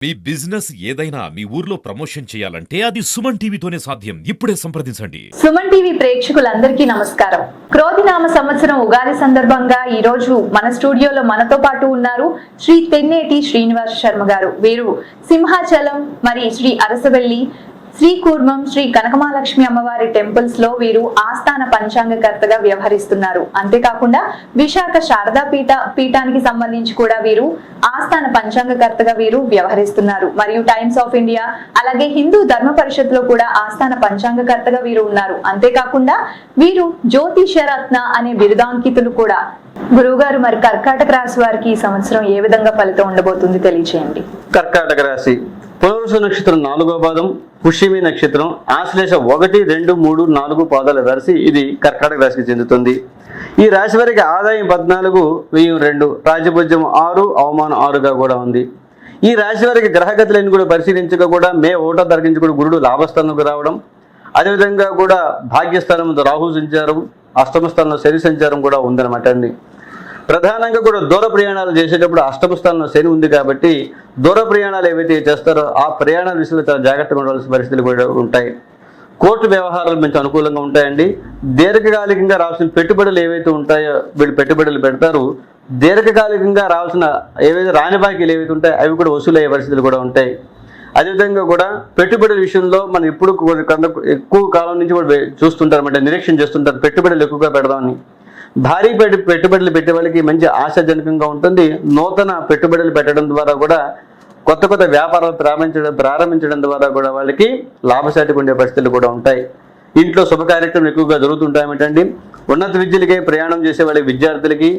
మీ business ఏదైనా మీ ఊర్లో promotion చేయాలంటే అది సుమన్ టీవీతోనే సాధ్యం. ఇప్పుడే సంప్రదించండి. సుమన్ టీవీ ప్రేక్షకులందరికీ నమస్కారం. క్రోధినామ సంవత్సరం ఉగాది సందర్భంగా ఈ రోజు మన స్టూడియోలో మనతో పాటు ఉన్నారు శ్రీ తెన్నేటి శ్రీనివాస్ శర్మ గారు. వీరు సింహాచలం మరి శ్రీ అరసవెల్లి శ్రీ కూర్మం శ్రీ కనకమహాలక్ష్మి అమ్మవారి టెంపుల్స్ లో వీరు ఆస్థాన పంచాంగకర్తగా వ్యవహరిస్తున్నారు. అంతేకాకుండా విశాఖ శారదా పీఠానికి సంబంధించి కూడా వీరు ఆస్థాన పంచాంగకర్తగా వీరు వ్యవహరిస్తున్నారు. మరియు టైమ్స్ ఆఫ్ ఇండియా అలాగే హిందూ ధర్మ పరిషత్ లో కూడా ఆస్థాన పంచాంగకర్తగా వీరు ఉన్నారు. అంతేకాకుండా వీరు జ్యోతిషరత్న అనే బిరుదాంకితులు కూడా. గురువుగారు, మరి కర్కాటక రాశి వారికి ఈ సంవత్సరం ఏ విధంగా ఫలితం ఉండబోతుంది తెలియచేయండి. కర్కాటక రాశి పునర్వసు నక్షత్రం 4వ పాదం, పుష్యమి నక్షత్రం, ఆశ్లేష 1, 2, 3, 4 పాదాల రాశి ఇది కర్కాటక రాశికి చెందుతుంది. ఈ రాశి వారికి ఆదాయం 14, వ్యయం 2, రాజ్యపూజ్యం 6, అవమానం 6గా కూడా ఉంది. ఈ రాశి వారికి గ్రహగతులను కూడా పరిశీలించగా కూడా మే 1వ తారీఖు కూడా గురుడు లాభస్థానంకు రావడం, అదేవిధంగా కూడా భాగ్యస్థానంలో రాహు సంచారం, అష్టమ స్థానంలో శని సంచారం కూడా ఉందన్నమాట అండి. ప్రధానంగా కూడా దూర ప్రయాణాలు చేసేటప్పుడు అష్టమ స్థానంలో శని ఉంది కాబట్టి దూర ప్రయాణాలు ఏవైతే చేస్తారో ఆ ప్రయాణాల విషయంలో చాలా జాగ్రత్తగా ఉండవలసిన పరిస్థితులు కూడా ఉంటాయి. కోర్టు వ్యవహారాలు మంచి అనుకూలంగా ఉంటాయండి. దీర్ఘకాలికంగా రావాల్సిన పెట్టుబడులు ఏవైతే ఉంటాయో వీళ్ళు పెట్టుబడులు పెడతారు. దీర్ఘకాలికంగా రావాల్సిన ఏవైతే రాని బాకీలు ఏవైతే ఉంటాయో అవి కూడా వసూలు అయ్యే పరిస్థితులు కూడా ఉంటాయి. అదేవిధంగా కూడా పెట్టుబడుల విషయంలో మనం ఇప్పుడు ఎక్కువ కాలం నుంచి కూడా చూస్తుంటారు అన్నమాట, నిరీక్షణ చేస్తుంటారు పెట్టుబడులు ఎక్కువగా పెడదామని. భారీ పెట్టుబడులు పెట్టే వాళ్ళకి మంచి ఆశాజనకంగా ఉంటుంది. నూతన పెట్టుబడులు పెట్టడం ద్వారా కూడా కొత్త వ్యాపారాలు ప్రారంభించడం ద్వారా కూడా వాళ్ళకి లాభసాటిగా ఉండే పరిస్థితులు కూడా ఉంటాయి. ఇంట్లో శుభ కార్యక్రమాలు ఎక్కువగా జరుగుతుంటాయటండి. ఉన్నత విద్యలకి ప్రయాణం చేసే వాళ్ళకి విద్యార్థులకి,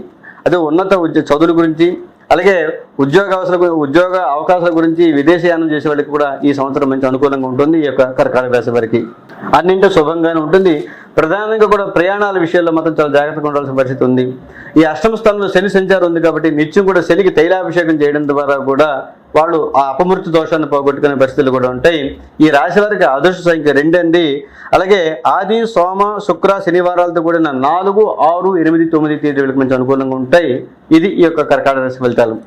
అదే ఉన్నత చదువుల గురించి, అలాగే ఉద్యోగ అవకాశాల గురించి విదేశీయానం చేసే వాళ్ళకి కూడా ఈ సంవత్సరం మంచి అనుకూలంగా ఉంటుంది. ఈ యొక్క కర్కాటక రాశి వారికి అన్నింటో శుభంగానే ఉంటుంది. ప్రధానంగా కూడా ప్రయాణాల విషయాల్లో మాత్రం చాలా జాగ్రత్తగా ఉండాల్సిన పరిస్థితి ఉంది. ఈ అష్టమ స్థానంలో శని సంచారం ఉంది కాబట్టి నిత్యం కూడా శనికి తైలాభిషేకం చేయడం ద్వారా కూడా వాళ్ళు ఆ అపమృత్యు దోషాన్ని పోగొట్టుకునే పరిస్థితులు కూడా ఉంటాయి. ఈ రాశి వారికి అదృష్ట సంఖ్య 2 అండి. అలాగే ఆది, సోమ, శుక్ర, శనివారాలతో కూడిన 4, 6, 8, 9 తేదీలకు మంచి అనుకూలంగా ఉంటాయి. ఇది ఈ యొక్క కర్కాటక రాశి ఫలితాలు.